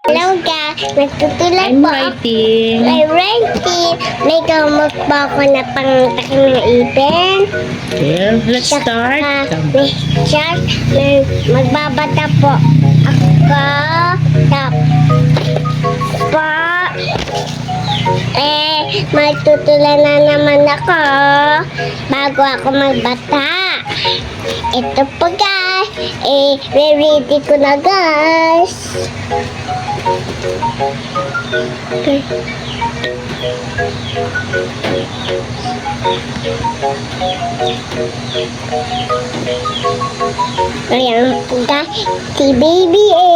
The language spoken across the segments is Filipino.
Hello guys, nagtutulad I'm po ako. writing. I'm writing. May gamot po ako na pangtakin ng ipin. Okay, let's start. May chat. Magbabata po ako. Magtutulan na naman ako bago ako magbata. Ito po guys. Re-ready ko na guys. Okay. Ayan po guys. Si Baby A.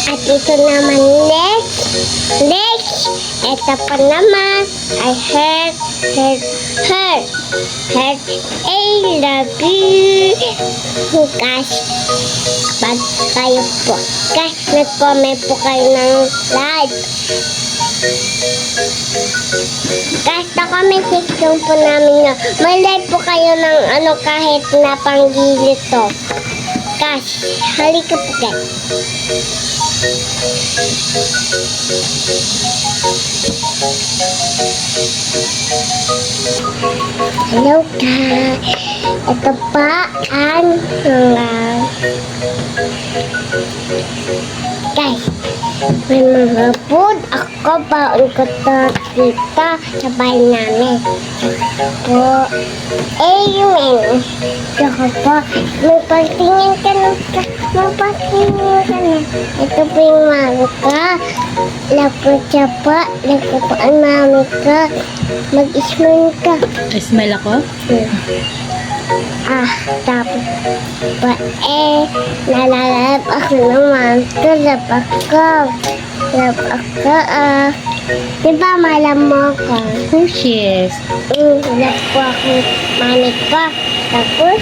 At ito naman next. Ito pa naman ay heart. I love you. Guys, pag kayo po, guys, nag-comment po kayo ng like. Guys, sa comment section po namin na may like po kayo ng kahit na panggilid to. Guys, halika po guys. Hello guys. Ito pa ang guys, may mga food ako baon ko to dito sa bahay namin. Po, amen. Saka po, may pagtingin ka na. Ito po yung mami ko. Lapo siya po. Lapo po ang mami ko. Mag-smile ka. Smile ako? Tapos po, nalalap ako ng mami ko. Lap ako. Diba malam mo ko? Yes. Lap po ako ng mami ko. Tapos,